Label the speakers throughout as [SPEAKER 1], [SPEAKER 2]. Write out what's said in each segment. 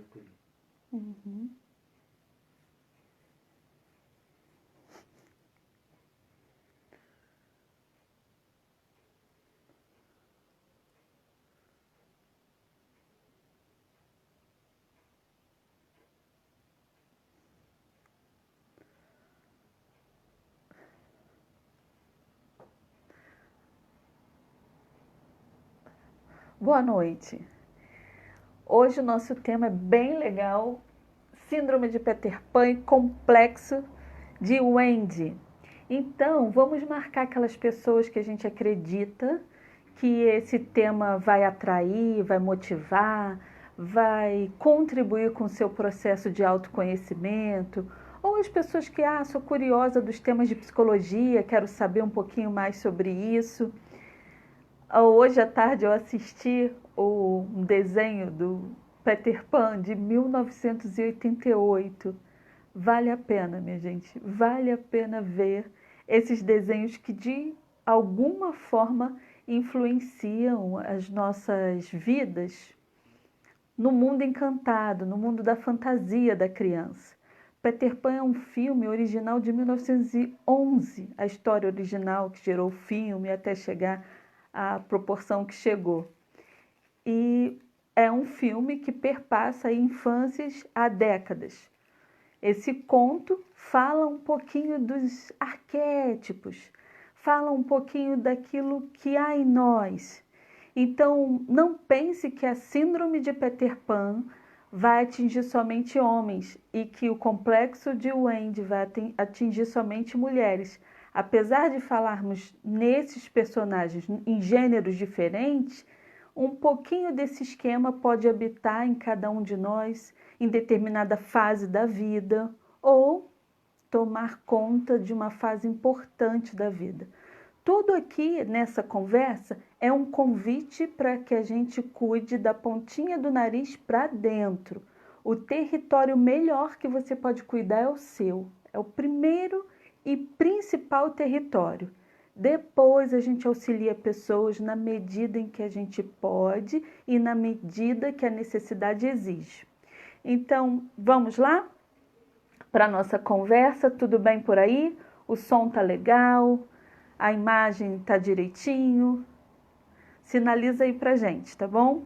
[SPEAKER 1] acolher.
[SPEAKER 2] Uhum. Boa noite. Hoje o nosso tema é bem legal, Síndrome de Peter Pan e Complexo de Wendy. Então, vamos marcar aquelas pessoas que a gente acredita que esse tema vai atrair, vai motivar, vai contribuir com o seu processo de autoconhecimento, ou as pessoas que, sou curiosa dos temas de psicologia, quero saber um pouquinho mais sobre isso. Hoje à tarde eu assisti um desenho do Peter Pan de 1988. Vale a pena, minha gente, vale a pena ver esses desenhos que de alguma forma influenciam as nossas vidas no mundo encantado, no mundo da fantasia da criança. Peter Pan é um filme original de 1911, a história original que gerou o filme até chegar à proporção que chegou. E é um filme que perpassa infâncias há décadas. Esse conto fala um pouquinho dos arquétipos, fala um pouquinho daquilo que há em nós. Então, não pense que a síndrome de Peter Pan vai atingir somente homens e que o complexo de Wendy vai atingir somente mulheres. Apesar de falarmos nesses personagens em gêneros diferentes, um pouquinho desse esquema pode habitar em cada um de nós em determinada fase da vida ou tomar conta de uma fase importante da vida. Tudo aqui nessa conversa é um convite para que a gente cuide da pontinha do nariz para dentro. O território melhor que você pode cuidar é o seu. É o primeiro e principal território. Depois a gente auxilia pessoas na medida em que a gente pode e na medida que a necessidade exige. Então, vamos lá para a nossa conversa. Tudo bem por aí? O som tá legal? A imagem tá direitinho? Sinaliza aí pra gente, tá bom?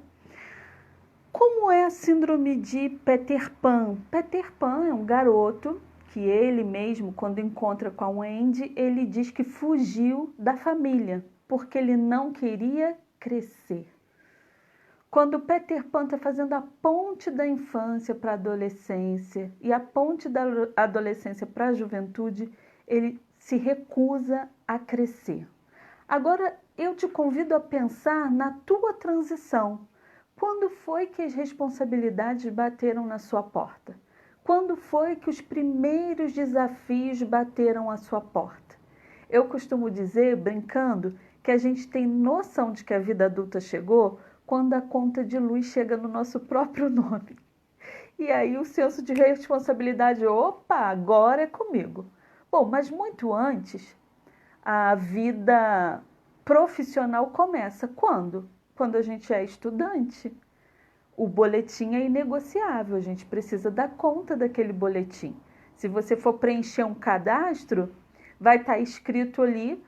[SPEAKER 2] Como é a síndrome de Peter Pan? Peter Pan é um garoto que ele mesmo, quando encontra com a Wendy, ele diz que fugiu da família, porque ele não queria crescer. Quando Peter Pan está fazendo a ponte da infância para a adolescência e a ponte da adolescência para a juventude, ele se recusa a crescer. Agora, eu te convido a pensar na tua transição. Quando foi que as responsabilidades bateram na sua porta? Quando foi que os primeiros desafios bateram à sua porta? Eu costumo dizer, brincando, que a gente tem noção de que a vida adulta chegou quando a conta de luz chega no nosso próprio nome. E aí o senso de responsabilidade, opa, agora é comigo. Bom, mas muito antes, a vida profissional começa. Quando? Quando a gente é estudante. O boletim é inegociável, a gente precisa dar conta daquele boletim. Se você for preencher um cadastro, vai estar escrito ali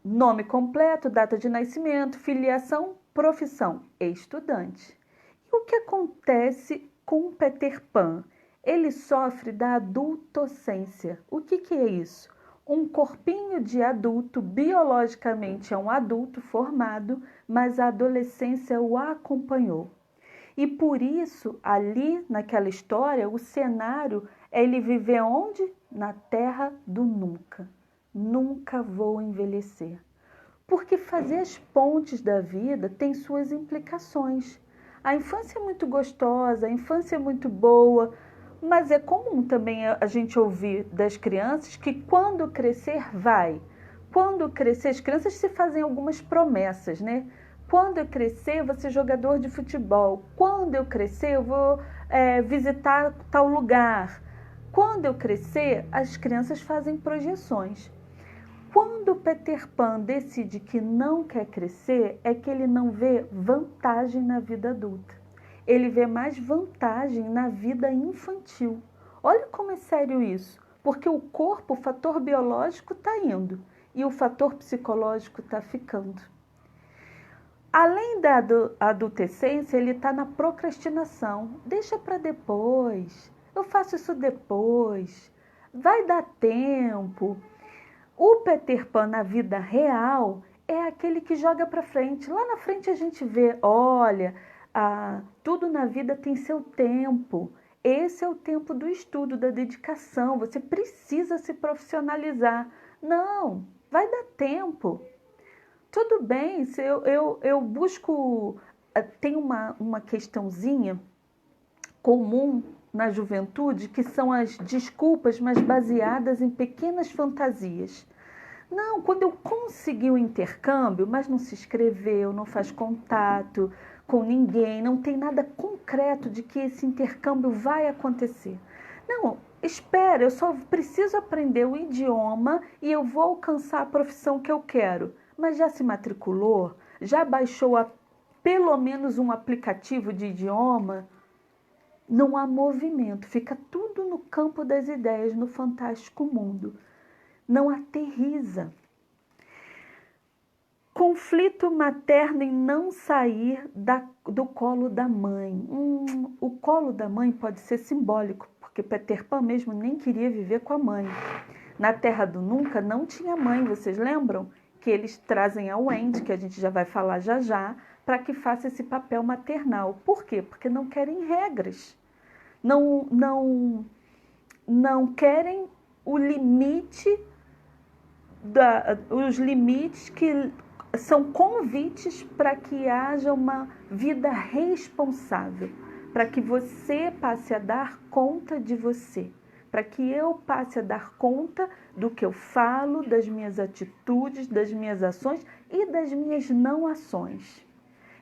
[SPEAKER 2] nome completo, data de nascimento, filiação, profissão, estudante. E o que acontece com o Peter Pan? Ele sofre da adultocência. O que é isso? Um corpinho de adulto, biologicamente é um adulto formado, mas a adolescência o acompanhou. E por isso, ali naquela história, o cenário é ele viver onde? Na terra do nunca. Nunca vou envelhecer. Porque fazer as pontes da vida tem suas implicações. A infância é muito gostosa, a infância é muito boa, mas é comum também a gente ouvir das crianças que quando crescer vai. Quando crescer, as crianças se fazem algumas promessas, né? Quando eu crescer, eu vou ser jogador de futebol. Quando eu crescer, eu vou visitar tal lugar. Quando eu crescer, as crianças fazem projeções. Quando Peter Pan decide que não quer crescer, é que ele não vê vantagem na vida adulta. ele vê mais vantagem na vida infantil. Olha como é sério isso, porque o corpo, o fator biológico está indo e o fator psicológico está ficando. Além da adolescência, ele está na procrastinação. Deixa para depois, eu faço isso depois, vai dar tempo. O Peter Pan na vida real é aquele que joga para frente. Lá na frente a gente vê, olha, tudo na vida tem seu tempo. Esse é o tempo do estudo, da dedicação. Você precisa se profissionalizar. Não, vai dar tempo. Tudo bem, se eu busco... Tem uma questãozinha comum na juventude, que são as desculpas, mas baseadas em pequenas fantasias. Não, quando eu consegui o intercâmbio, mas não se inscreveu, não faz contato com ninguém, não tem nada concreto de que esse intercâmbio vai acontecer. Não, espera, eu só preciso aprender o idioma e eu vou alcançar a profissão que eu quero. Mas já se matriculou? Já baixou pelo menos um aplicativo de idioma? Não há movimento, fica tudo no campo das ideias, no fantástico mundo. Não aterriza. Conflito materno em não sair do colo da mãe. O colo da mãe pode ser simbólico, porque Peter Pan mesmo nem queria viver com a mãe. Na Terra do Nunca não tinha mãe, vocês lembram? Que eles trazem a Wendy, que a gente já vai falar já já, para que faça esse papel maternal. Por quê? Porque não querem regras. Não querem o limite, os limites que são convites para que haja uma vida responsável, para que você passe a dar conta de você, para que eu passe a dar conta do que eu falo, das minhas atitudes, das minhas ações e das minhas não ações.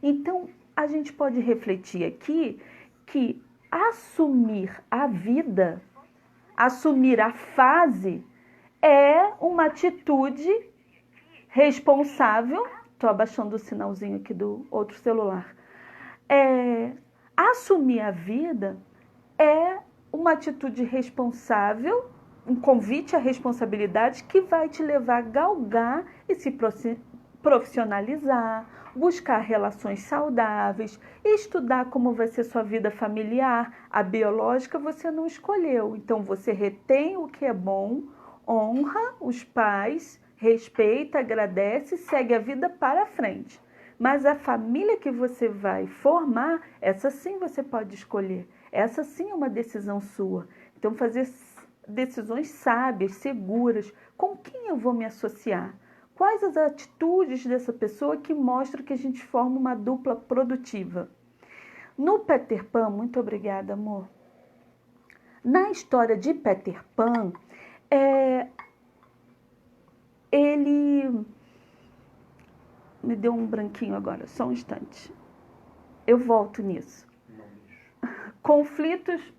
[SPEAKER 2] Então, a gente pode refletir aqui que assumir a vida, assumir a fase, é uma atitude responsável. Estou abaixando o sinalzinho aqui do outro celular. Assumir a vida é uma atitude responsável, um convite à responsabilidade que vai te levar a galgar e se profissionalizar, buscar relações saudáveis, estudar como vai ser sua vida familiar. A biológica você não escolheu, então você retém o que é bom, honra os pais, respeita, agradece, segue a vida para frente. Mas a família que você vai formar, essa sim você pode escolher. Essa sim é uma decisão sua. Então, fazer decisões sábias, seguras. Com quem eu vou me associar? Quais as atitudes dessa pessoa que mostram que a gente forma uma dupla produtiva? No Peter Pan, muito obrigada, amor. Na história de Peter Pan, ele... Me deu um branquinho agora, só um instante. Eu volto nisso. Conflitos,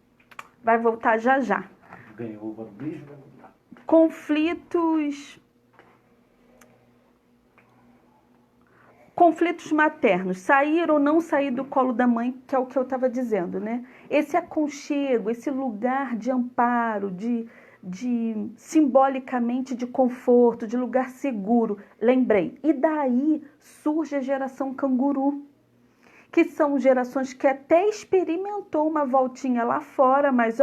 [SPEAKER 2] vai voltar já já.
[SPEAKER 1] Ganhou o beijo, vai voltar.
[SPEAKER 2] Conflitos maternos, sair ou não sair do colo da mãe, que é o que eu estava dizendo, né? Esse aconchego, esse lugar de amparo, de simbolicamente de conforto, de lugar seguro. Lembrei. E daí surge a geração canguru, que são gerações que até experimentou uma voltinha lá fora, mas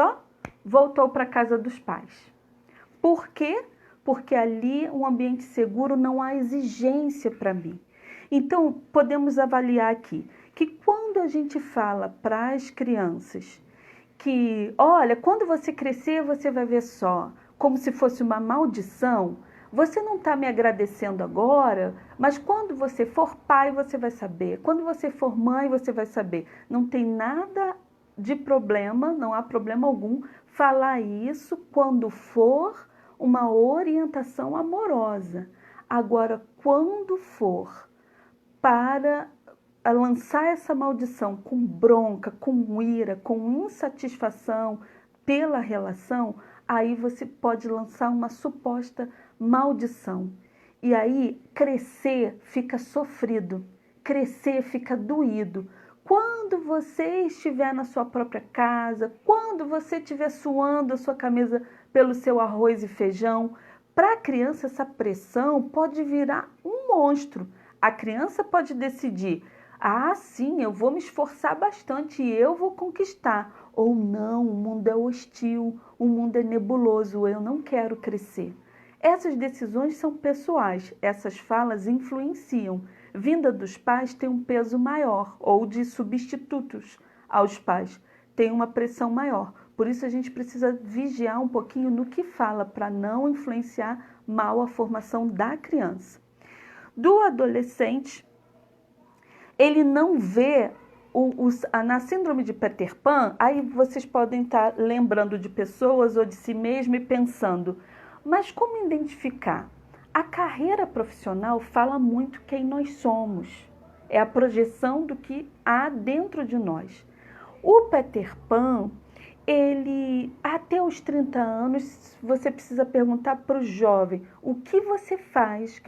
[SPEAKER 2] voltou para a casa dos pais. Por quê? Porque ali um ambiente seguro, não há exigência para mim. Então, podemos avaliar aqui que quando a gente fala para as crianças que, olha, quando você crescer, você vai ver só, como se fosse uma maldição, você não está me agradecendo agora, mas quando você for pai, você vai saber. Quando você for mãe, você vai saber. Não tem nada de problema, não há problema algum falar isso quando for uma orientação amorosa. Agora, quando for para lançar essa maldição com bronca, com ira, com insatisfação pela relação, aí você pode lançar uma suposta maldição. E aí crescer fica sofrido, crescer fica doído. quando você estiver na sua própria casa, quando você estiver suando a sua camisa pelo seu arroz e feijão, para a criança essa pressão pode virar um monstro. A criança pode decidir, ah, sim, eu vou me esforçar bastante e eu vou conquistar. Ou não, o mundo é hostil, o mundo é nebuloso, eu não quero crescer. Essas decisões são pessoais, essas falas influenciam. Vinda dos pais tem um peso maior, ou de substitutos aos pais, tem uma pressão maior. Por isso a gente precisa vigiar um pouquinho no que fala, para não influenciar mal a formação da criança. Do adolescente, ele não vê na síndrome de Peter Pan, aí vocês podem estar lembrando de pessoas ou de si mesmo e pensando, mas como identificar? A carreira profissional fala muito quem nós somos, é a projeção do que há dentro de nós. O Peter Pan, ele, até os 30 anos, você precisa perguntar para o jovem, o que você faz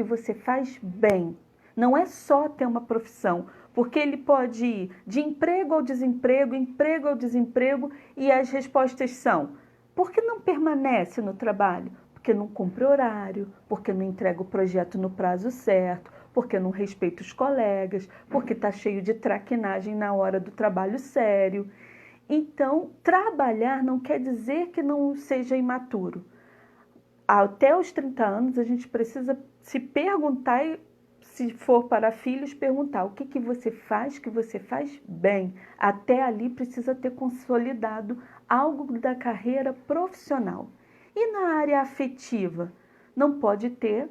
[SPEAKER 2] bem? Não é só ter uma profissão, porque ele pode ir de emprego ao desemprego, e as respostas são, por que não permanece no trabalho? Porque não cumpre horário, porque não entrega o projeto no prazo certo, porque não respeita os colegas, porque está cheio de traquinagem na hora do trabalho sério. Então, trabalhar não quer dizer que não seja imaturo. Até os 30 anos, a gente precisa se perguntar, se for para filhos, perguntar o que você faz bem. Até ali precisa ter consolidado algo da carreira profissional. E na área afetiva, não pode ter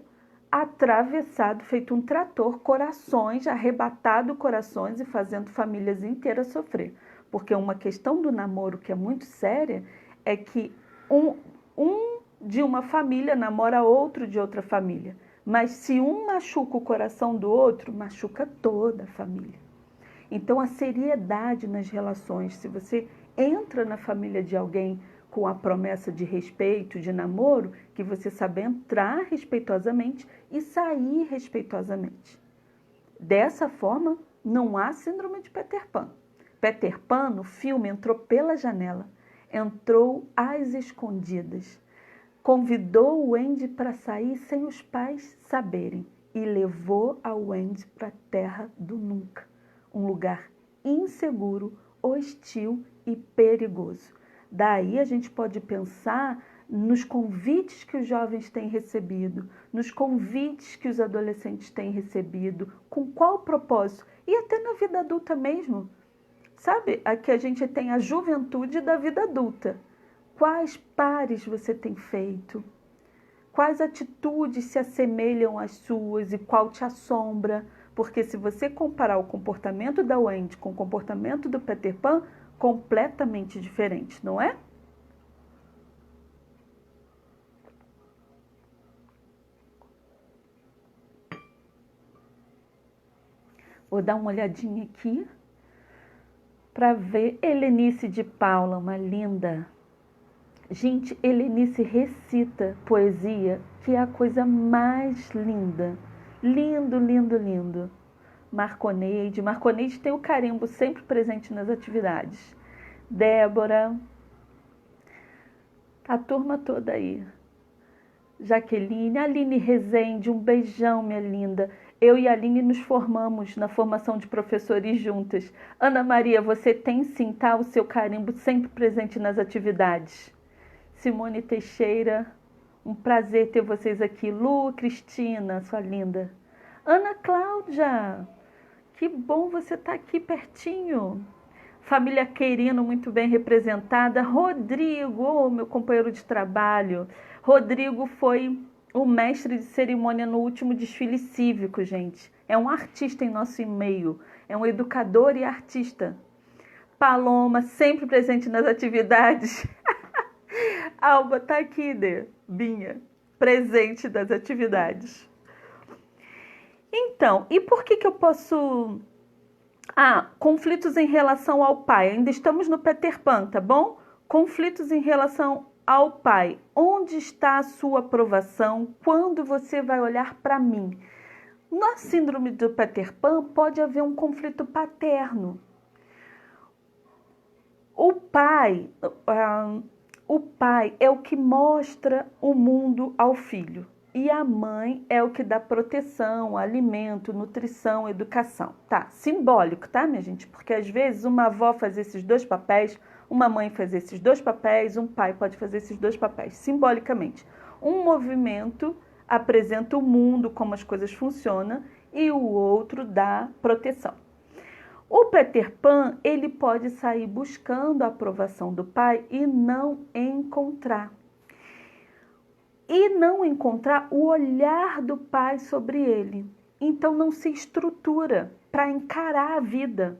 [SPEAKER 2] atravessado, feito um trator, corações, arrebatado corações e fazendo famílias inteiras sofrer. Porque uma questão do namoro que é muito séria é que um de uma família namora outro de outra família. Mas se um machuca o coração do outro, machuca toda a família. Então a seriedade nas relações, se você entra na família de alguém com a promessa de respeito, de namoro, que você sabe entrar respeitosamente e sair respeitosamente. Dessa forma, não há síndrome de Peter Pan. Peter Pan, no filme, entrou pela janela, entrou às escondidas, convidou o Andy para sair sem os pais saberem e levou a Andy para a terra do nunca, um lugar inseguro, hostil e perigoso. Daí a gente pode pensar nos convites que os jovens têm recebido, nos convites que os adolescentes têm recebido, com qual propósito, e até na vida adulta mesmo. Sabe, aqui a gente tem a juventude da vida adulta. Quais pares você tem feito? Quais atitudes se assemelham às suas e qual te assombra? Porque se você comparar o comportamento da Wendy com o comportamento do Peter Pan, completamente diferente, não é? Vou dar uma olhadinha aqui para ver Helenice de Paula, uma linda. Gente, Helenice recita poesia, que é a coisa mais linda. Lindo, lindo, lindo. Marconeide tem o carimbo sempre presente nas atividades. Débora, a turma toda aí. Jaqueline, Aline Rezende, um beijão, minha linda. Eu e a Aline nos formamos na formação de professores juntas. Ana Maria, você tem sim, tá? O seu carimbo sempre presente nas atividades. Simone Teixeira, um prazer ter vocês aqui. Lu, Cristina, sua linda. Ana Cláudia, que bom você estar aqui pertinho. Família Queirino, muito bem representada. Rodrigo, oh, meu companheiro de trabalho. Rodrigo foi o mestre de cerimônia no último desfile cívico, gente. É um artista em nosso meio. É um educador e artista. Paloma, sempre presente nas atividades. Alba está aqui, Binha, presente das atividades. Então, e por que eu posso... conflitos em relação ao pai. Ainda estamos no Peter Pan, tá bom? Conflitos em relação ao pai. Onde está a sua aprovação? Quando você vai olhar para mim? Na síndrome do Peter Pan pode haver um conflito paterno. O pai, o pai é o que mostra o mundo ao filho. E a mãe é o que dá proteção, alimento, nutrição, educação. Tá, simbólico, tá, minha gente? Porque às vezes uma avó faz esses dois papéis, uma mãe faz esses dois papéis, um pai pode fazer esses dois papéis, simbolicamente. Um movimento apresenta o mundo, como as coisas funcionam, e o outro dá proteção. O Peter Pan, ele pode sair buscando a aprovação do pai e não encontrar. E não encontrar o olhar do pai sobre ele. Então não se estrutura para encarar a vida.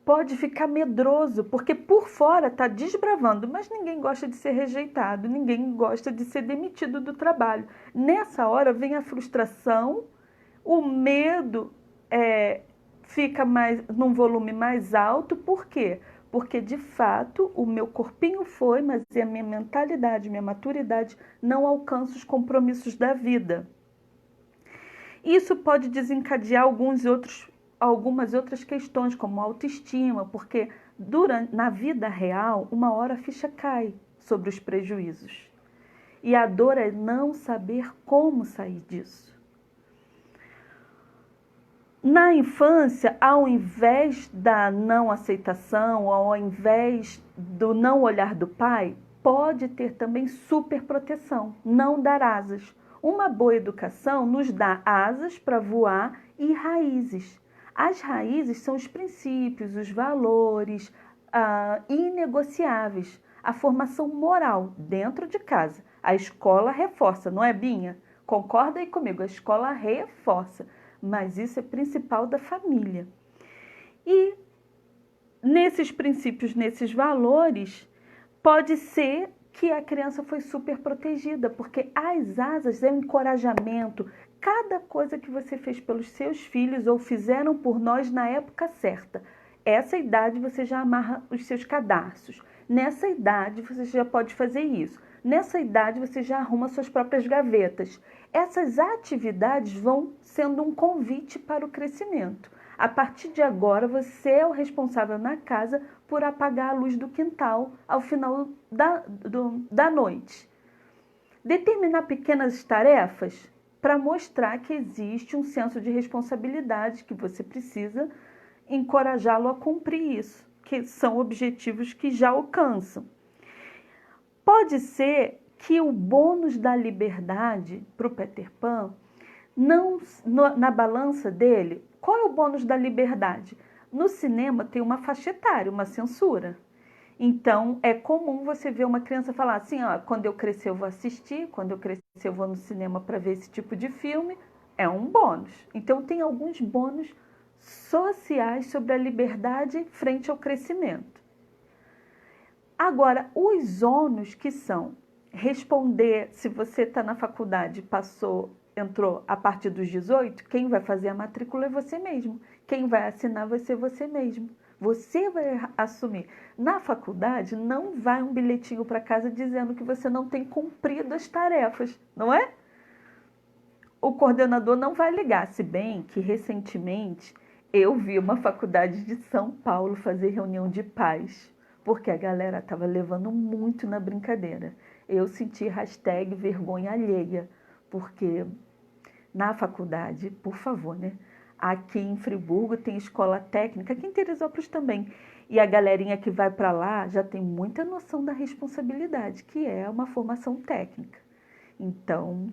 [SPEAKER 2] Pode ficar medroso, porque por fora está desbravando, mas ninguém gosta de ser rejeitado, ninguém gosta de ser demitido do trabalho. Nessa hora vem a frustração, o medo fica num volume mais alto. Por quê? Porque, de fato, o meu corpinho foi, mas a minha mentalidade, minha maturidade não alcança os compromissos da vida. Isso pode desencadear algumas outras questões, como autoestima, porque na vida real, uma hora a ficha cai sobre os prejuízos. E a dor é não saber como sair disso. Na infância, ao invés da não aceitação, ao invés do não olhar do pai, pode ter também superproteção, não dar asas. Uma boa educação nos dá asas para voar e raízes. As raízes são os princípios, os valores inegociáveis, a formação moral dentro de casa. A escola reforça, não é, Binha? Concorda aí comigo, a escola reforça. Mas isso é principal da família. E nesses princípios, nesses valores, pode ser que a criança foi super protegida, porque as asas é um encorajamento. Cada coisa que você fez pelos seus filhos ou fizeram por nós na época certa. Essa idade você já amarra os seus cadarços. Nessa idade você já pode fazer isso. Nessa idade você já arruma suas próprias gavetas. Essas atividades vão sendo um convite para o crescimento. A partir de agora, você é o responsável na casa por apagar a luz do quintal ao final da noite. Determinar pequenas tarefas para mostrar que existe um senso de responsabilidade, que você precisa encorajá-lo a cumprir isso, que são objetivos que já alcançam. Pode ser que o bônus da liberdade para o Peter Pan, na balança dele, qual é o bônus da liberdade? No cinema tem uma faixa etária, uma censura. Então, é comum você ver uma criança falar assim, quando eu crescer eu vou assistir, quando eu crescer eu vou no cinema para ver esse tipo de filme. É um bônus. Então, tem alguns bônus sociais sobre a liberdade frente ao crescimento. Agora, os ônus que são responder, se você está na faculdade, entrou a partir dos 18, quem vai fazer a matrícula é você mesmo. Quem vai assinar vai ser você mesmo. Você vai assumir. Na faculdade, não vai um bilhetinho para casa dizendo que você não tem cumprido as tarefas, não é? O coordenador não vai ligar, se bem que recentemente eu vi uma faculdade de São Paulo fazer reunião de pais, porque a galera estava levando muito na brincadeira. Eu senti #vergonha alheia, porque na faculdade, por favor, né? Aqui em Friburgo tem escola técnica, aqui em Teresópolis também. E a galerinha que vai para lá já tem muita noção da responsabilidade, que é uma formação técnica. Então,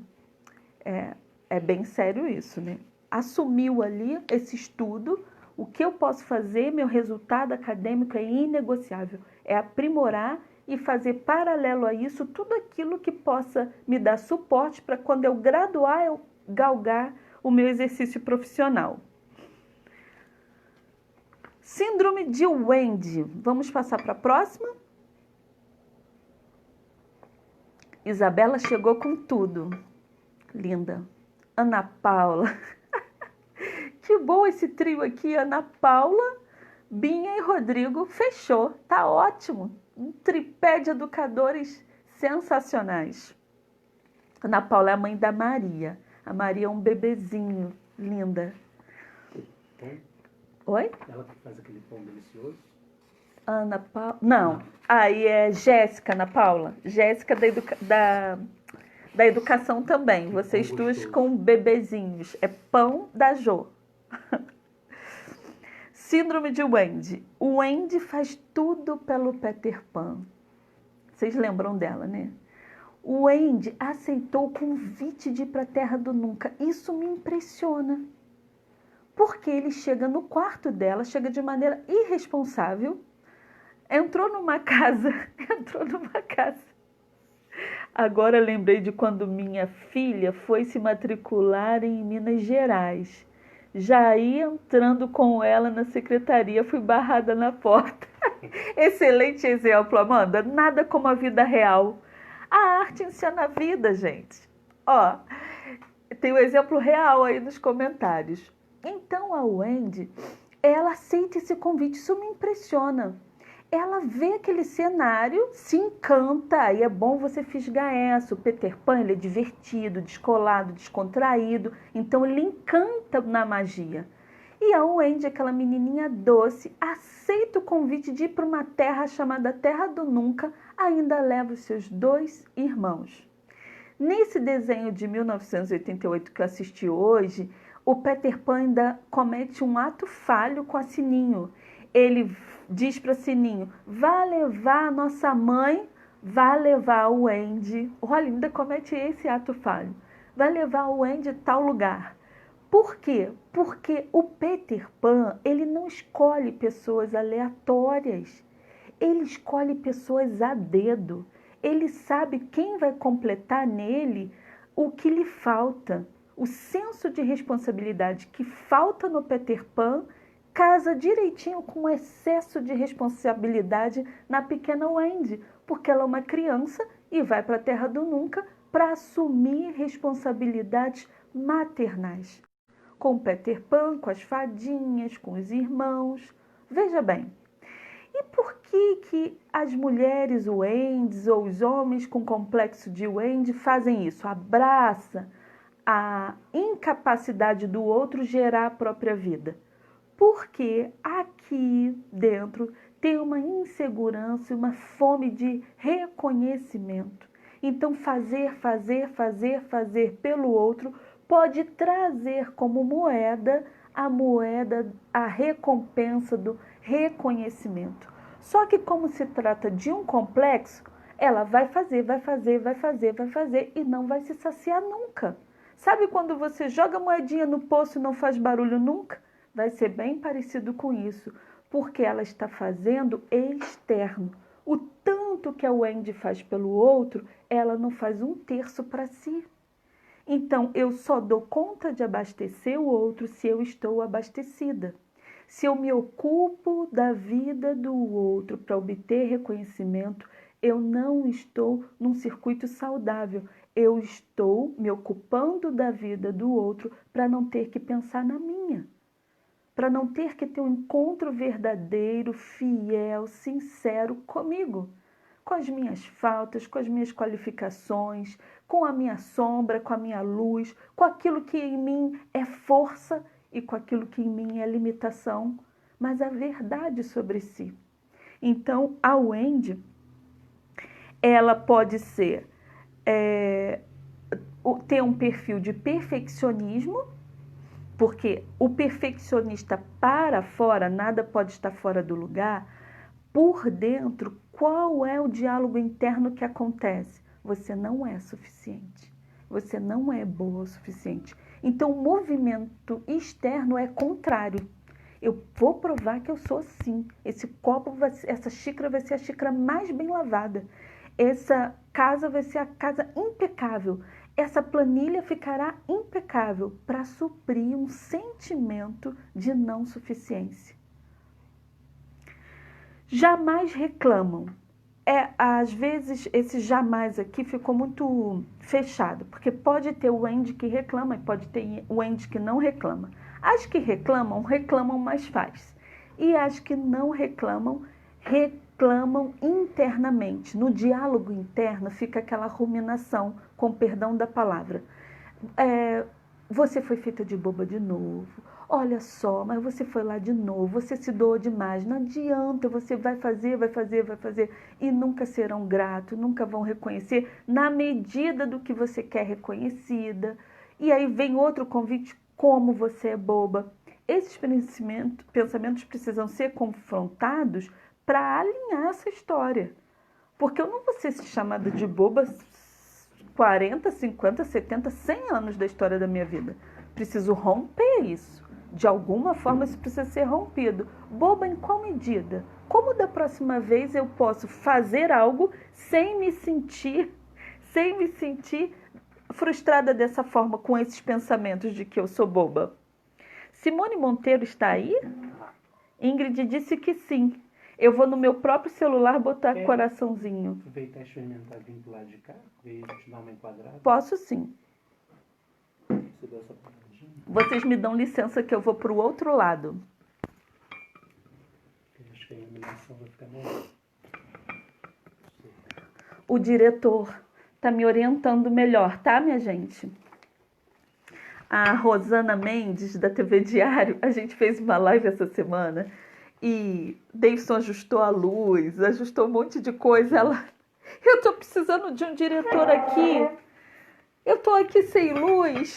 [SPEAKER 2] é bem sério isso, né? Assumiu ali esse estudo, o que eu posso fazer, meu resultado acadêmico é inegociável. É aprimorar e fazer paralelo a isso tudo aquilo que possa me dar suporte para quando eu graduar, eu galgar o meu exercício profissional. Síndrome de Wendy. Vamos passar para a próxima? Isabela chegou com tudo. Linda. Ana Paula. Que bom esse trio aqui. Ana Paula, Binha e Rodrigo. Fechou. Tá ótimo. Um tripé de educadores sensacionais. Ana Paula é a mãe da Maria. A Maria é um bebezinho. Linda.
[SPEAKER 1] Pão?
[SPEAKER 2] Oi?
[SPEAKER 1] Ela que faz aquele pão delicioso.
[SPEAKER 2] Ana Paula. Não, aí é Jéssica, Ana Paula. Jéssica da educação também. Vocês duas com bebezinhos. É pão da Jô. Síndrome de Wendy. O Wendy faz tudo pelo Peter Pan. Vocês lembram dela, né? O Wendy aceitou o convite de ir para a Terra do Nunca. Isso me impressiona. Porque ele chega no quarto dela, chega de maneira irresponsável, entrou numa casa. Agora lembrei de quando minha filha foi se matricular em Minas Gerais. Já ia entrando com ela na secretaria, fui barrada na porta. Excelente exemplo, Amanda. Nada como a vida real. A arte ensina a vida, gente. Ó, tem um exemplo real aí nos comentários. Então a Wendy, ela aceita esse convite, isso me impressiona. Ela vê aquele cenário, se encanta, e é bom você fisgar essa. O Peter Pan, ele é divertido, descolado, descontraído, então ele encanta na magia. E a Wendy, aquela menininha doce, aceita o convite de ir para uma terra chamada Terra do Nunca, ainda leva os seus 2 irmãos. Nesse desenho de 1988 que eu assisti hoje, o Peter Pan ainda comete um ato falho com a Sininho. Ele diz para Sininho, vá levar a nossa mãe, vá levar o Wendy. Olha, ainda comete esse ato falho. Vai levar o Wendy a tal lugar. Por quê? Porque o Peter Pan, ele não escolhe pessoas aleatórias. Ele escolhe pessoas a dedo. Ele sabe quem vai completar nele o que lhe falta. O senso de responsabilidade que falta no Peter Pan casa direitinho com o excesso de responsabilidade na pequena Wendy, porque ela é uma criança e vai para a Terra do Nunca para assumir responsabilidades maternais. Com o Peter Pan, com as fadinhas, com os irmãos. Veja bem, e por que as mulheres Wendy ou os homens com complexo de Wendy fazem isso? Abraça a incapacidade do outro gerar a própria vida. Porque aqui dentro tem uma insegurança e uma fome de reconhecimento. Então, fazer pelo outro pode trazer como moeda, a recompensa do reconhecimento. Só que como se trata de um complexo, ela vai fazer e não vai se saciar nunca. Sabe quando você joga a moedinha no poço e não faz barulho nunca? Vai ser bem parecido com isso, porque ela está fazendo externo. O tanto que a Wendy faz pelo outro, ela não faz 1/3 para si. Então, eu só dou conta de abastecer o outro se eu estou abastecida. Se eu me ocupo da vida do outro para obter reconhecimento, eu não estou num circuito saudável. Eu estou me ocupando da vida do outro para não ter que pensar na minha. Para não ter que ter um encontro verdadeiro, fiel, sincero comigo. Com as minhas faltas, com as minhas qualificações, com a minha sombra, com a minha luz, com aquilo que em mim é força e com aquilo que em mim é limitação, mas a verdade sobre si. Então, a Wendy, ela pode ser, ter um perfil de perfeccionismo, porque o perfeccionista para fora, nada pode estar fora do lugar. Por dentro, qual é o diálogo interno que acontece? Você não é suficiente. Você não é boa o suficiente. Então, o movimento externo é contrário. Eu vou provar que eu sou assim. Esse copo, essa xícara vai ser a xícara mais bem lavada. Essa casa vai ser a casa impecável. Essa planilha ficará impecável para suprir um sentimento de não suficiência. Jamais reclamam. Às vezes, esse jamais aqui ficou muito fechado, porque pode ter o Wendy que reclama e pode ter o Wendy que não reclama. As que reclamam, reclamam mais fácil. E as que não reclamam, reclamam internamente. No diálogo interno fica aquela ruminação, com perdão da palavra. Você foi feita de boba de novo. Olha só, mas você foi lá de novo, você se doou demais, não adianta, você vai fazer e nunca serão gratos, nunca vão reconhecer na medida do que você quer reconhecida. E aí vem outro convite, como você é boba. Esses pensamentos precisam ser confrontados para alinhar essa história. Porque eu não vou ser chamada de boba 40, 50, 70, 100 anos da história da minha vida. Preciso romper isso. De alguma forma isso precisa ser rompido. Boba em qual medida? Como da próxima vez eu posso fazer algo sem me sentir frustrada dessa forma, com esses pensamentos de que eu sou boba? Simone Monteiro está aí? Ingrid disse que sim. Eu vou no meu próprio celular botar coraçãozinho.
[SPEAKER 1] Aproveitar e experimentar vir do lado de cá, ver te dar uma enquadrada.
[SPEAKER 2] Posso sim.
[SPEAKER 1] Você deu essa paradinha?
[SPEAKER 2] Vocês me dão licença que eu vou para o outro lado.
[SPEAKER 1] Eu acho que a iluminação vai ficar melhor.
[SPEAKER 2] O diretor está me orientando melhor, tá, minha gente? A Rosana Mendes, da TV Diário, a gente fez uma live essa semana e Davidson ajustou a luz, ajustou um monte de coisa. Eu tô precisando de um diretor aqui. Eu tô aqui sem luz.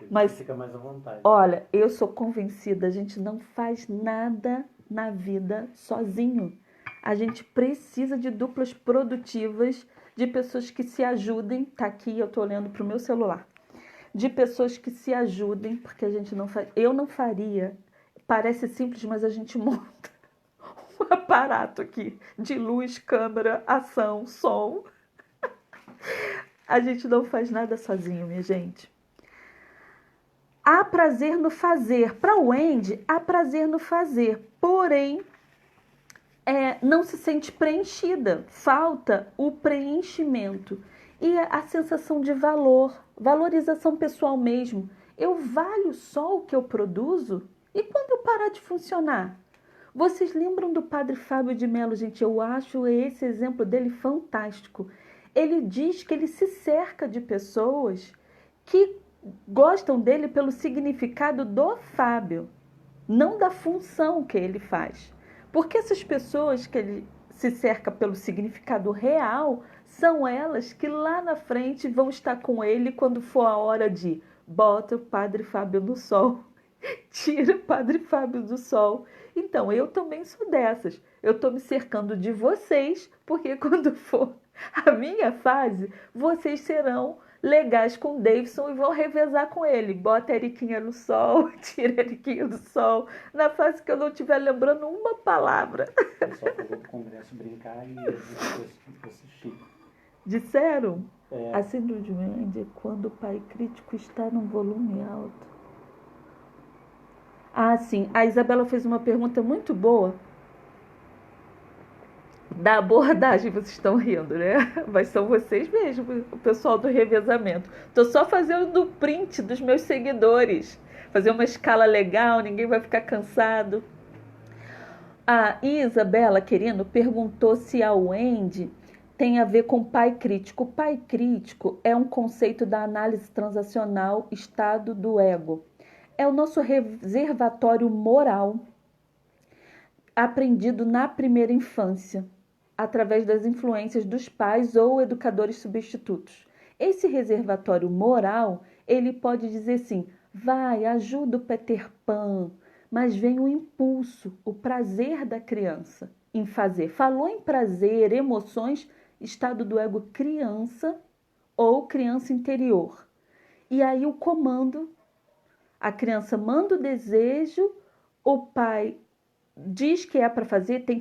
[SPEAKER 2] Mas
[SPEAKER 1] fica mais à vontade.
[SPEAKER 2] Olha, eu sou convencida, a gente não faz nada na vida sozinho. A gente precisa de duplas produtivas, de pessoas que se ajudem. Tá aqui, eu tô olhando pro meu celular. De pessoas que se ajudem, porque a gente não faz. Eu não faria. Parece simples, mas a gente monta um aparato aqui de luz, câmera, ação, som. A gente não faz nada sozinho, minha gente. Há prazer no fazer. Para o Wendy, há prazer no fazer. Porém, não se sente preenchida. Falta o preenchimento. E a sensação de valor, valorização pessoal mesmo. Eu valho só o que eu produzo? E quando eu parar de funcionar? Vocês lembram do Padre Fábio de Mello, gente? Eu acho esse exemplo dele fantástico. Ele diz que ele se cerca de pessoas que gostam dele pelo significado do Fábio, não da função que ele faz. Porque essas pessoas que ele se cerca pelo significado real são elas que lá na frente vão estar com ele quando for a hora de bota o Padre Fábio no sol, tira o Padre Fábio do sol. Então, eu também sou dessas. Eu estou me cercando de vocês, porque quando for a minha fase, vocês serão legais com o Davidson e vão revezar com ele. Bota a Eriquinha no sol, tira a Eriquinha do sol. Na fase que eu não estiver lembrando uma palavra.
[SPEAKER 1] O pessoal falou pro congresso brincar e assistir.
[SPEAKER 2] Disseram?
[SPEAKER 1] É.
[SPEAKER 2] A síndrome de Wendy é quando o pai crítico está num volume alto. Ah, sim. A Isabela fez uma pergunta muito boa. Da abordagem, vocês estão rindo, né? Mas são vocês mesmos, o pessoal do revezamento. Estou só fazendo o print dos meus seguidores. Fazer uma escala legal, ninguém vai ficar cansado. A Isabela Querino perguntou se a Wendy tem a ver com pai crítico. O pai crítico é um conceito da análise transacional estado do ego. É o nosso reservatório moral aprendido na primeira infância, através das influências dos pais ou educadores substitutos. Esse reservatório moral, ele pode dizer assim, vai, ajuda o Peter Pan, mas vem o impulso, o prazer da criança em fazer. Falou em prazer, emoções, estado do ego criança ou criança interior. E aí o comando, a criança manda o desejo, o pai diz que é para fazer, tem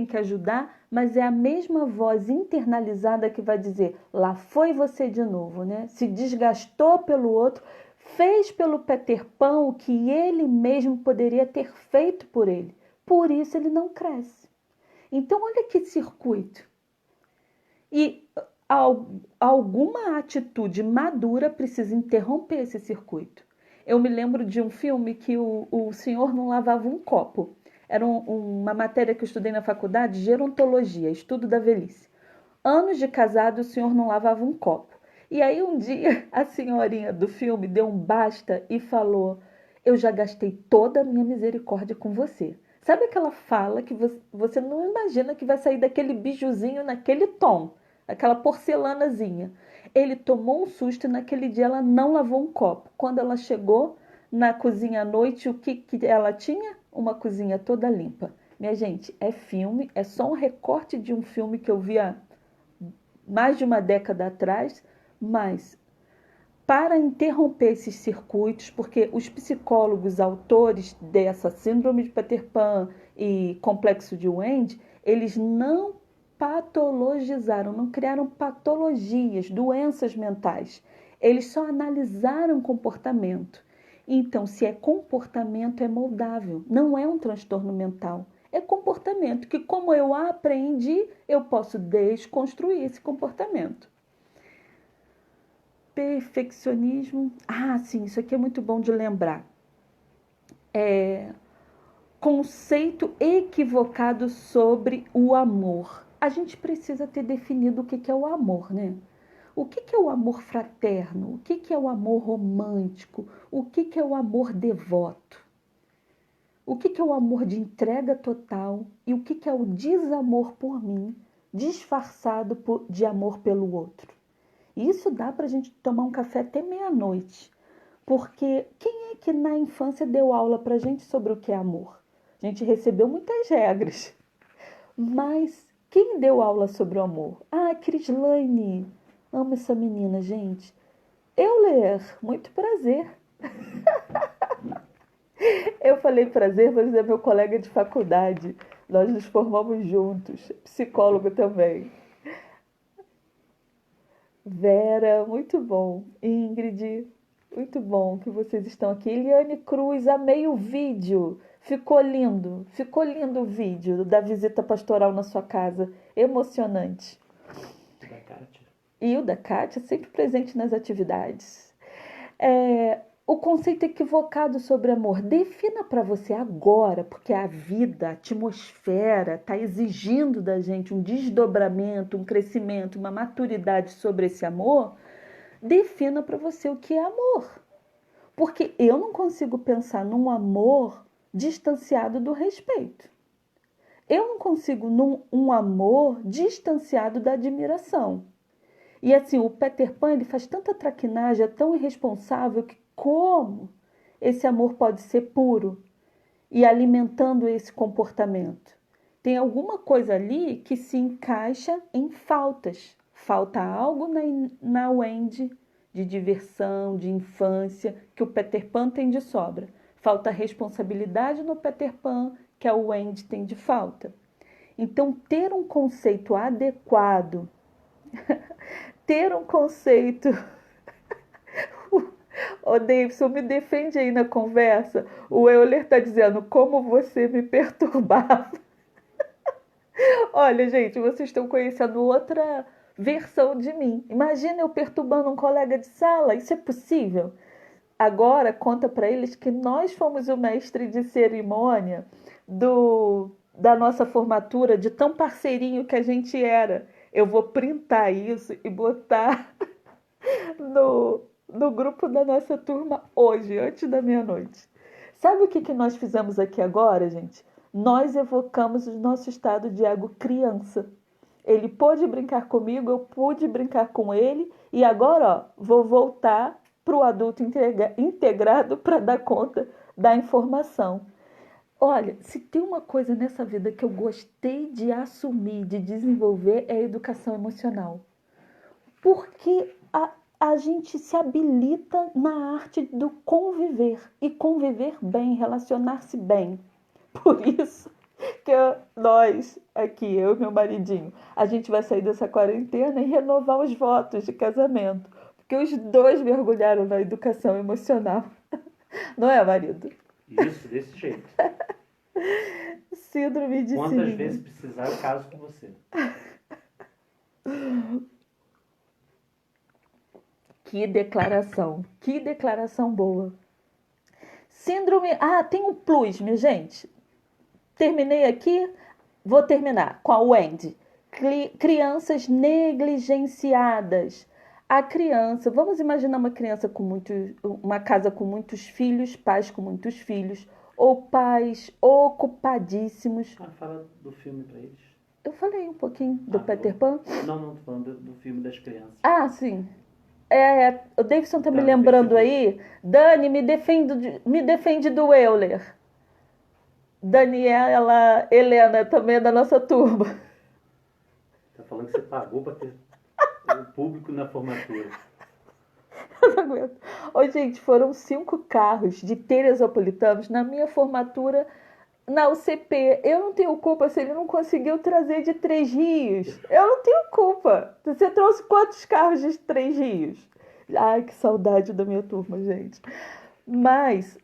[SPEAKER 2] que ajudar, mas é a mesma voz internalizada que vai dizer, lá foi você de novo, né? Se desgastou pelo outro, fez pelo Peter Pan o que ele mesmo poderia ter feito por ele. Por isso ele não cresce. Então olha que circuito. E alguma atitude madura precisa interromper esse circuito. Eu me lembro de um filme que o senhor não lavava um copo. Era uma matéria que eu estudei na faculdade, gerontologia, estudo da velhice. Anos de casado, o senhor não lavava um copo. E aí um dia a senhorinha do filme deu um basta e falou, eu já gastei toda a minha misericórdia com você. Sabe aquela fala que você não imagina que vai sair daquele bijuzinho naquele tom, aquela porcelanazinha. Ele tomou um susto e naquele dia ela não lavou um copo. Quando ela chegou na cozinha à noite, o que ela tinha? Uma cozinha toda limpa. Minha gente, é filme, é só um recorte de um filme que eu vi há mais de uma década atrás, mas para interromper esses circuitos, porque os psicólogos, autores dessa síndrome de Peter Pan e complexo de Wendy, eles não patologizaram, não criaram patologias, doenças mentais. Eles só analisaram comportamento. Então, se é comportamento, é moldável, não é um transtorno mental. É comportamento que, como eu aprendi, eu posso desconstruir esse comportamento. Perfeccionismo. Ah, sim, isso aqui é muito bom de lembrar. Conceito equivocado sobre o amor. A gente precisa ter definido o que é o amor, né? O que é o amor fraterno? O que é o amor romântico? O que é o amor devoto? O que é o amor de entrega total? E o que é o desamor por mim, disfarçado de amor pelo outro? Isso dá para a gente tomar um café até meia-noite. Porque quem é que na infância deu aula para a gente sobre o que é amor? A gente recebeu muitas regras. Mas quem deu aula sobre o amor? Ah, Crislaine. Amo essa menina, gente. Euler, muito prazer. Eu falei prazer, mas é meu colega de faculdade. Nós nos formamos juntos. Psicólogo também. Vera, muito bom. Ingrid, muito bom que vocês estão aqui. Eliane Cruz, amei o vídeo. Ficou lindo o vídeo da visita pastoral na sua casa. Emocionante.
[SPEAKER 1] Da Kátia.
[SPEAKER 2] E o da Kátia, sempre presente nas atividades. O conceito equivocado sobre amor. Defina para você agora, porque a vida, a atmosfera está exigindo da gente um desdobramento, um crescimento, uma maturidade sobre esse amor. Defina para você o que é amor. Porque eu não consigo pensar num amor distanciado do respeito. Eu não consigo num amor distanciado da admiração. E assim, o Peter Pan, ele faz tanta traquinagem, é tão irresponsável, que como esse amor pode ser puro e alimentando esse comportamento? Tem alguma coisa ali que se encaixa em faltas. Falta algo na Wendy de diversão, de infância, que o Peter Pan tem de sobra. Falta responsabilidade no Peter Pan, que a Wendy tem de falta. Então, ter um conceito adequado, ter um conceito... Ô, Davidson, me defende aí na conversa. O Euler está dizendo como você me perturbava. Olha, gente, vocês estão conhecendo outra versão de mim. Imagina eu perturbando um colega de sala. Isso é possível? Agora, conta para eles que nós fomos o mestre de cerimônia da nossa formatura, de tão parceirinho que a gente era. Eu vou printar isso e botar no grupo da nossa turma hoje, antes da meia-noite. Sabe o que nós fizemos aqui agora, gente? Nós evocamos o nosso estado de ego criança. Ele pôde brincar comigo, eu pude brincar com ele, e agora, ó, vou voltar para o adulto integrado para dar conta da informação. Olha, se tem uma coisa nessa vida que eu gostei de assumir, de desenvolver, é a educação emocional. Porque a gente se habilita na arte do conviver, e conviver bem, relacionar-se bem. Por isso que nós, aqui, eu e meu maridinho, a gente vai sair dessa quarentena e renovar os votos de casamento. Porque os dois mergulharam na educação emocional. Não é, marido?
[SPEAKER 1] Isso, desse jeito.
[SPEAKER 2] Síndrome de
[SPEAKER 1] Quantas
[SPEAKER 2] Síndrome.
[SPEAKER 1] vezes precisar, eu caso com você.
[SPEAKER 2] Que declaração boa. Síndrome... Ah, tem um plus, minha gente. Terminei aqui, vou terminar com a Wendy. Crianças negligenciadas. A criança, vamos imaginar uma casa com muitos filhos, pais com muitos filhos, ou pais ocupadíssimos.
[SPEAKER 1] Ah, fala do filme pra eles.
[SPEAKER 2] Eu falei um pouquinho do
[SPEAKER 1] Tá
[SPEAKER 2] Peter
[SPEAKER 1] bom.
[SPEAKER 2] Pan.
[SPEAKER 1] Não, tô falando do filme das crianças.
[SPEAKER 2] Ah, sim. O Davidson tá me
[SPEAKER 1] Tá no
[SPEAKER 2] lembrando
[SPEAKER 1] Facebook.
[SPEAKER 2] aí. Dani, me defende do Euler. Daniela Helena também é da nossa turma.
[SPEAKER 1] Tá falando que você pagou pra ter o público na formatura.
[SPEAKER 2] Eu não aguento. Ô, gente, foram 5 carros de teresopolitanos na minha formatura na UCP. Eu não tenho culpa se ele não conseguiu trazer de Três Rios. Eu não tenho culpa. Você trouxe quantos carros de Três Rios? Ai, que saudade da minha turma, gente. Mas,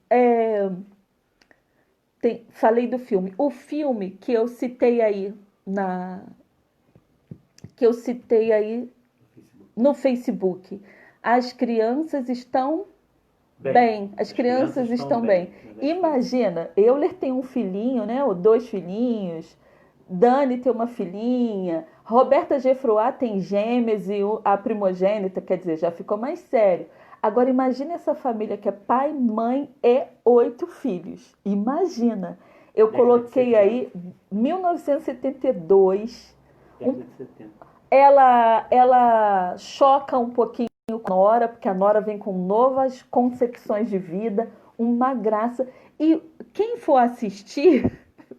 [SPEAKER 2] falei do filme. O filme que eu citei aí na... Que eu citei aí
[SPEAKER 1] No Facebook.
[SPEAKER 2] no Facebook. As crianças estão bem. As crianças estão bem. Imagina, Euler tem um filhinho, né? Ou 2 filhinhos. Dani tem uma filhinha. Roberta Gefroat tem gêmeas e a primogênita, quer dizer, já ficou mais sério. Agora imagina essa família que é pai, mãe e 8 filhos. Imagina. Eu
[SPEAKER 1] Década de
[SPEAKER 2] coloquei
[SPEAKER 1] 70.
[SPEAKER 2] aí 1972.
[SPEAKER 1] Década de 70.
[SPEAKER 2] Ela choca um pouquinho com a Nora, porque a Nora vem com novas concepções de vida, uma graça. E quem for assistir,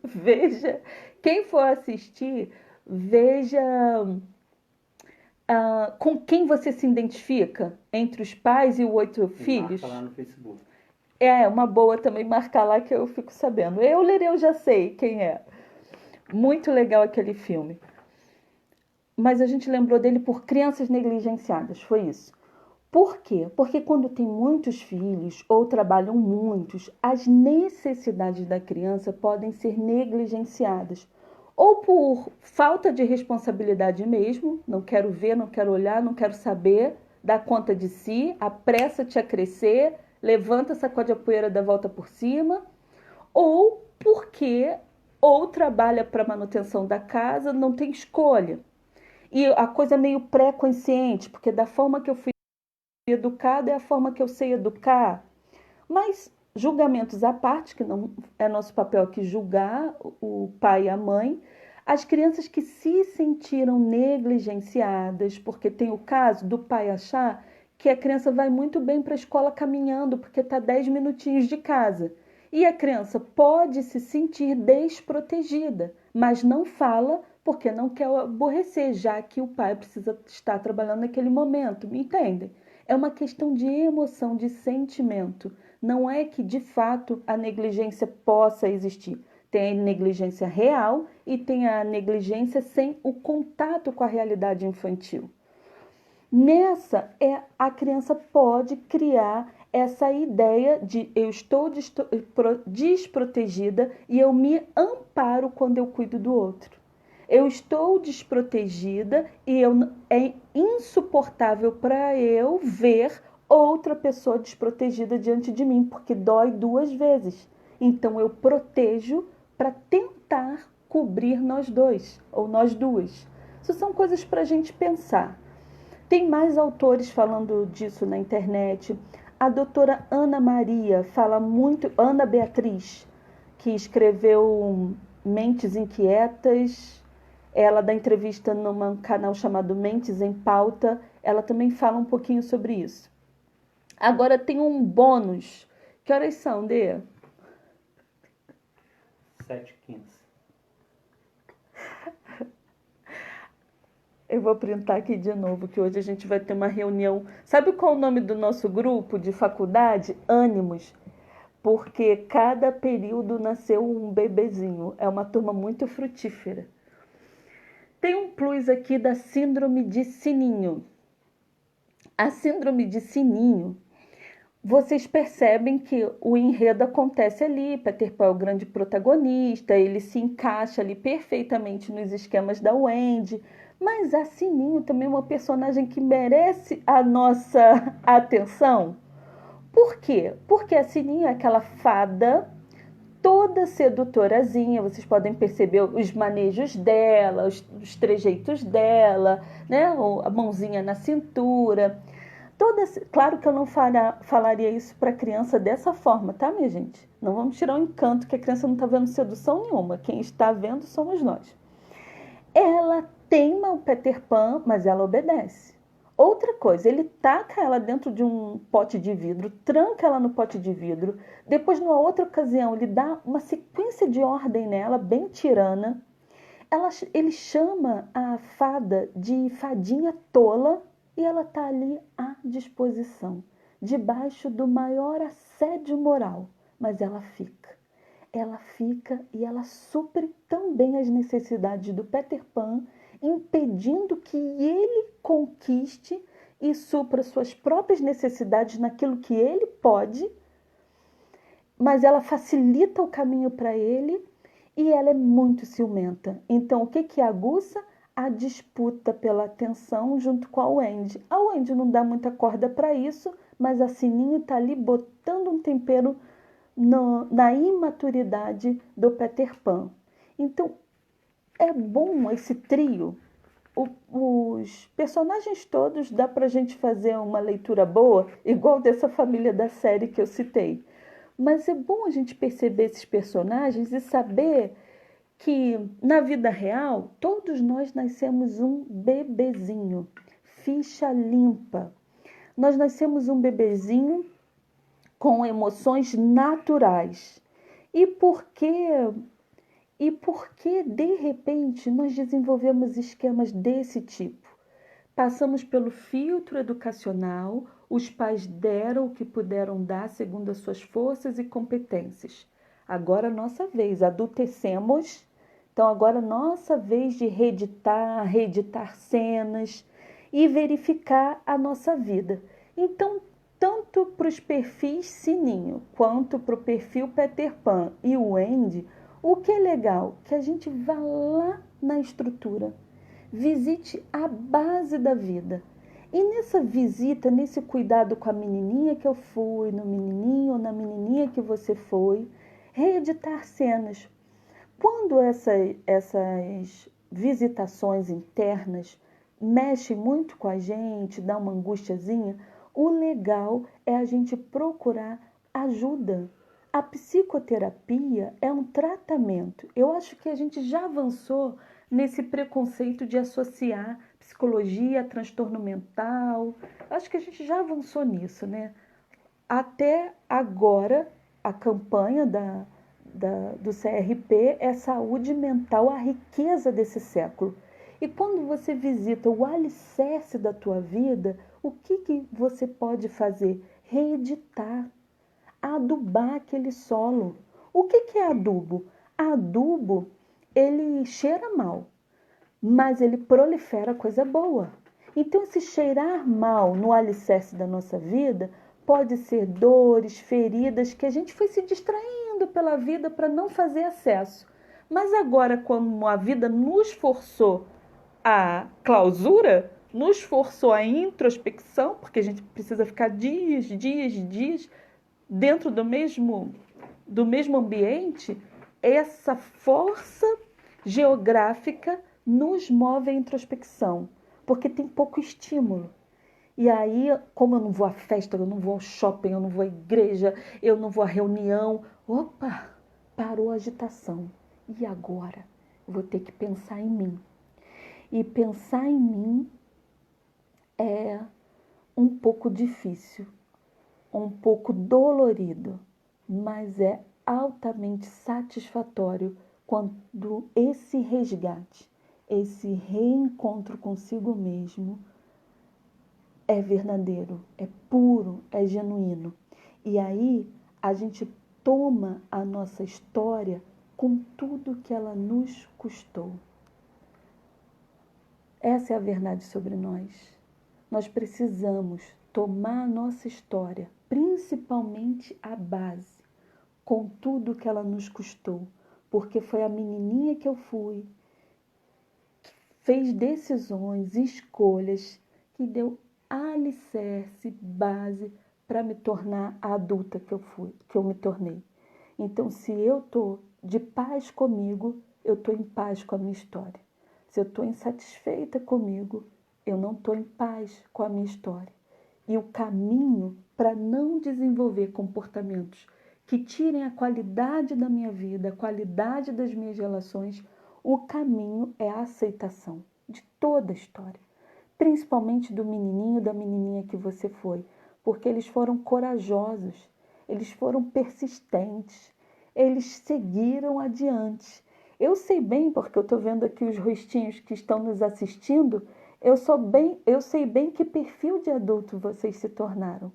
[SPEAKER 2] veja, quem for assistir, veja com quem você se identifica entre os pais e os 8 filhos.
[SPEAKER 1] Marca lá no Facebook.
[SPEAKER 2] É uma boa também marcar lá que eu fico sabendo. Eu já sei quem é. Muito legal aquele filme. Mas a gente lembrou dele por crianças negligenciadas, foi isso. Por quê? Porque quando tem muitos filhos ou trabalham muitos, as necessidades da criança podem ser negligenciadas. Ou por falta de responsabilidade mesmo, não quero ver, não quero olhar, não quero saber, dá conta de si, apressa-te a crescer, levanta, sacode a poeira, dá volta por cima. Ou porque ou trabalha para manutenção da casa, não tem escolha. E a coisa é meio pré-consciente, porque da forma que eu fui educada é a forma que eu sei educar. Mas julgamentos à parte, que não é nosso papel aqui julgar o pai e a mãe, as crianças que se sentiram negligenciadas, porque tem o caso do pai achar que a criança vai muito bem para a escola caminhando, porque está 10 minutinhos de casa. E a criança pode se sentir desprotegida, mas não fala porque não quer aborrecer, já que o pai precisa estar trabalhando naquele momento, me entendem? É uma questão de emoção, de sentimento. Não é que, de fato, a negligência possa existir. Tem a negligência real e tem a negligência sem o contato com a realidade infantil. Nessa, a criança pode criar essa ideia de eu estou desprotegida e eu me amparo quando eu cuido do outro. Eu estou desprotegida e é insuportável para eu ver outra pessoa desprotegida diante de mim, porque dói 2 vezes. Então eu protejo para tentar cobrir nós dois, ou nós duas. Isso são coisas para a gente pensar. Tem mais autores falando disso na internet. A doutora Ana Maria fala muito, Ana Beatriz, que escreveu Mentes Inquietas. Ela dá entrevista num canal chamado Mentes em Pauta. Ela também fala um pouquinho sobre isso. Agora tem um bônus. Que horas são, Dê?
[SPEAKER 1] 7h15.
[SPEAKER 2] Eu vou printar aqui de novo, que hoje a gente vai ter uma reunião. Sabe qual é o nome do nosso grupo de faculdade? Ânimos. Porque cada período nasceu um bebezinho. É uma turma muito frutífera. Tem um plus aqui da síndrome de Sininho. A síndrome de Sininho, vocês percebem que o enredo acontece ali, Peter Pan é o grande protagonista, ele se encaixa ali perfeitamente nos esquemas da Wendy, mas a Sininho também é uma personagem que merece a nossa atenção. Por quê? Porque a Sininho é aquela fada toda sedutorazinha, vocês podem perceber os manejos dela, os trejeitos dela, né? A mãozinha na cintura. Claro que eu não falaria isso para a criança dessa forma, tá, minha gente? Não vamos tirar o encanto que a criança não está vendo sedução nenhuma. Quem está vendo somos nós. Ela teima o Peter Pan, mas ela obedece. Outra coisa, ele taca ela dentro de um pote de vidro, tranca ela no pote de vidro. Depois, numa outra ocasião, ele dá uma sequência de ordem nela, bem tirana. Ele chama a fada de fadinha tola e ela está ali à disposição, debaixo do maior assédio moral. Mas ela fica. Ela fica e ela supre também as necessidades do Peter Pan, impedindo que ele conquiste e supra suas próprias necessidades naquilo que ele pode, mas ela facilita o caminho para ele e ela é muito ciumenta. Então, o que aguça? A disputa pela atenção junto com a Wendy. A Wendy não dá muita corda para isso, mas a Sininho está ali botando um tempero na imaturidade do Peter Pan. Então, é bom esse trio. Os personagens todos dá para a gente fazer uma leitura boa, igual dessa família da série que eu citei. Mas é bom a gente perceber esses personagens e saber que, na vida real, todos nós nascemos um bebezinho, ficha limpa. Nós nascemos um bebezinho com emoções naturais. E por que, de repente, nós desenvolvemos esquemas desse tipo? Passamos pelo filtro educacional, os pais deram o que puderam dar segundo as suas forças e competências. Agora é nossa vez, adultecemos, então agora é nossa vez de reeditar cenas e verificar a nossa vida. Então, tanto para os perfis Sininho, quanto para o perfil Peter Pan e o Wendy, o que é legal? Que a gente vá lá na estrutura, visite a base da vida. E nessa visita, nesse cuidado com a menininha que eu fui, no menininho ou na menininha que você foi, reeditar cenas. Quando essas visitações internas mexem muito com a gente, dá uma angustiazinha, o legal é a gente procurar ajuda. A psicoterapia é um tratamento. Eu acho que a gente já avançou nesse preconceito de associar psicologia a transtorno mental. Acho que a gente já avançou nisso, né? Até agora, a campanha do CRP é saúde mental, a riqueza desse século. E quando você visita o alicerce da tua vida, o que você pode fazer? Reeditar, adubar aquele solo. O que é adubo? Adubo, ele cheira mal, mas ele prolifera coisa boa. Então, esse cheirar mal no alicerce da nossa vida pode ser dores, feridas, que a gente foi se distraindo pela vida para não fazer acesso. Mas agora, como a vida nos forçou a clausura, nos forçou a introspecção, porque a gente precisa ficar dias dentro do mesmo ambiente, essa força geográfica nos move à introspecção, porque tem pouco estímulo. E aí, como eu não vou à festa, eu não vou ao shopping, eu não vou à igreja, eu não vou à reunião, opa, parou a agitação. E agora? Eu vou ter que pensar em mim. E pensar em mim é um pouco difícil, um pouco dolorido, mas é altamente satisfatório quando esse resgate, esse reencontro consigo mesmo é verdadeiro, é puro, é genuíno. E aí a gente toma a nossa história com tudo que ela nos custou. Essa é a verdade sobre nós. Nós precisamos tomar a nossa história, principalmente a base, com tudo que ela nos custou, porque foi a menininha que eu fui, que fez decisões, escolhas, que deu alicerce, base para me tornar a adulta que eu me tornei. Então, se eu estou de paz comigo, eu estou em paz com a minha história. Se eu estou insatisfeita comigo, eu não estou em paz com a minha história. E o caminho para não desenvolver comportamentos que tirem a qualidade da minha vida, a qualidade das minhas relações, o caminho é a aceitação de toda a história. Principalmente do menininho e da menininha que você foi. Porque eles foram corajosos, eles foram persistentes, eles seguiram adiante. Eu sei bem, porque eu estou vendo aqui os rostinhos que estão nos assistindo, eu sei bem que perfil de adulto vocês se tornaram.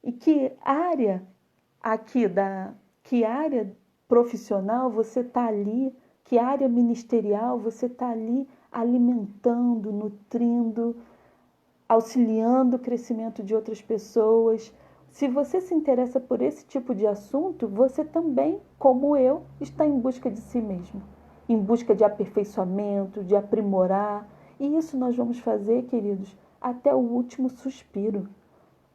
[SPEAKER 2] E que área que área profissional você está ali, que área ministerial você está ali alimentando, nutrindo, auxiliando o crescimento de outras pessoas. Se você se interessa por esse tipo de assunto, você também, como eu, está em busca de si mesmo, em busca de aperfeiçoamento, de aprimorar. E isso nós vamos fazer, queridos, até o último suspiro.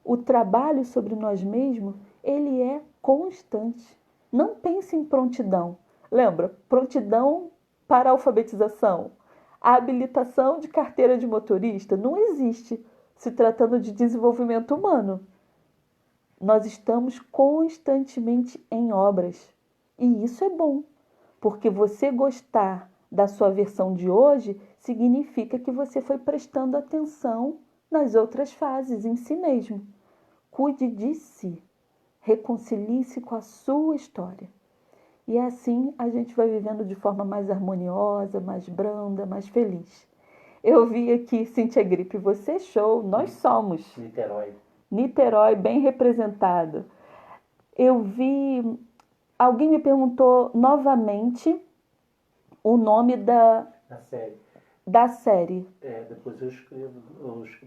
[SPEAKER 2] O trabalho sobre nós mesmos, ele é constante. Não pense em prontidão. Lembra, prontidão para a alfabetização. A habilitação de carteira de motorista não existe se tratando de desenvolvimento humano. Nós estamos constantemente em obras. E isso é bom, porque você gostar da sua versão de hoje significa que você foi prestando atenção nas outras fases em si mesmo. Cuide de si, reconcilie-se com a sua história. E assim a gente vai vivendo de forma mais harmoniosa, mais branda, mais feliz. Eu vi aqui, Cíntia Gripe, você show, nós somos.
[SPEAKER 1] Niterói.
[SPEAKER 2] Niterói bem representado. Eu vi, alguém me perguntou novamente o nome
[SPEAKER 1] Da série.
[SPEAKER 2] da série.
[SPEAKER 1] Depois eu escrevo,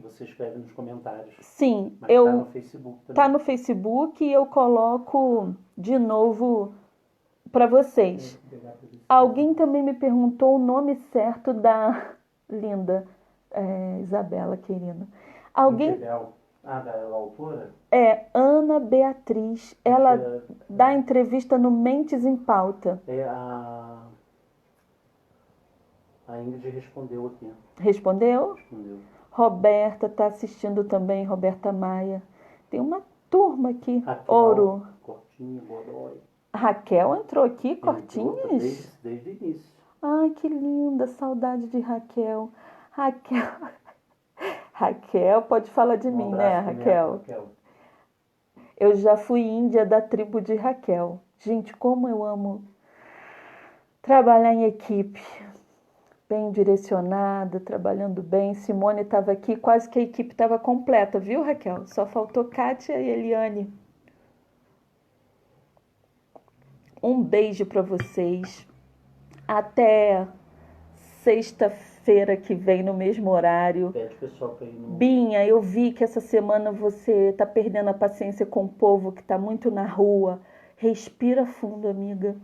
[SPEAKER 1] você escreve nos comentários.
[SPEAKER 2] Sim,
[SPEAKER 1] Mas tá no Facebook também.
[SPEAKER 2] Tá no Facebook e eu coloco de novo para vocês. Alguém também me perguntou o nome certo da linda Isabela, querida. Alguém
[SPEAKER 1] da autora?
[SPEAKER 2] Ana Beatriz. Ela dá entrevista no Mentes em Pauta.
[SPEAKER 1] A Ingrid respondeu aqui.
[SPEAKER 2] Respondeu?
[SPEAKER 1] Respondeu.
[SPEAKER 2] Roberta está assistindo também, Roberta Maia. Tem uma turma aqui.
[SPEAKER 1] Raquel,
[SPEAKER 2] Ouro.
[SPEAKER 1] Cortinho, Godoy.
[SPEAKER 2] Raquel entrou aqui, Cortinhas?
[SPEAKER 1] Desde o início.
[SPEAKER 2] Ai, que linda, saudade de Raquel. Raquel, pode falar de mim, né, Raquel? Eu já fui índia da tribo de Raquel. Gente, como eu amo trabalhar em equipe. Bem direcionada, trabalhando bem. Simone estava aqui, quase que a equipe estava completa, viu, Raquel? Só faltou Kátia e Eliane. Um beijo para vocês. Até sexta-feira que vem, no mesmo horário.
[SPEAKER 1] Pede pessoal para ir no...
[SPEAKER 2] Binha, eu vi que essa semana você está perdendo a paciência com o povo que está muito na rua. Respira fundo, amiga.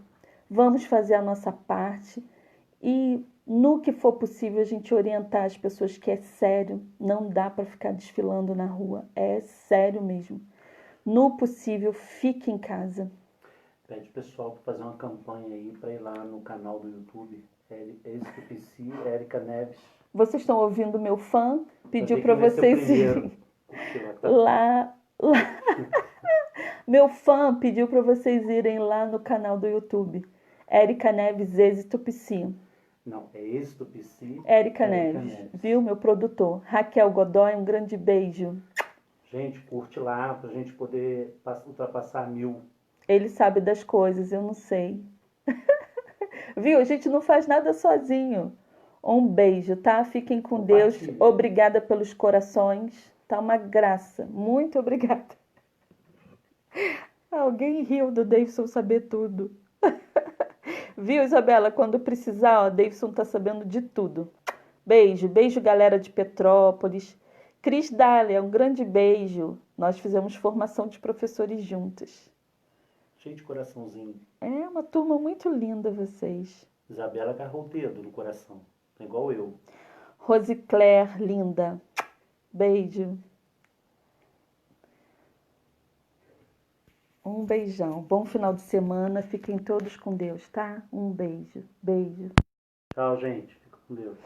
[SPEAKER 2] Vamos fazer a nossa parte. E no que for possível a gente orientar as pessoas que é sério. Não dá para ficar desfilando na rua. É sério mesmo. No possível, fique em casa.
[SPEAKER 1] Pede pessoal para fazer uma campanha aí para ir lá no canal do YouTube. Ex-PC, Érica Neves.
[SPEAKER 2] Vocês estão ouvindo meu fã? Pediu para vocês irem lá. Meu fã pediu para vocês irem lá no canal do YouTube. Érica Neves, Êxito PC.
[SPEAKER 1] Não, é Êxito PC.
[SPEAKER 2] Érica Neves, viu? Meu produtor. Raquel Godoy, um grande beijo.
[SPEAKER 1] Gente, curte lá pra gente poder ultrapassar 1000.
[SPEAKER 2] Ele sabe das coisas, eu não sei. Viu? A gente não faz nada sozinho. Um beijo, tá? Fiquem com Deus. Obrigada pelos corações. Tá uma graça. Muito obrigada. Alguém riu do Davidson saber tudo. Viu, Isabela? Quando precisar, ó, Davidson tá sabendo de tudo. Beijo. Beijo, galera de Petrópolis. Cris Dália, um grande beijo. Nós fizemos formação de professores juntas.
[SPEAKER 1] Cheio de coraçãozinho.
[SPEAKER 2] É uma turma muito linda, vocês.
[SPEAKER 1] Isabela agarrou o dedo no coração. Igual eu.
[SPEAKER 2] Rosicler, linda. Beijo. Um beijão. Bom final de semana. Fiquem todos com Deus, tá? Um beijo. Beijo.
[SPEAKER 1] Tchau, gente. Fica com Deus.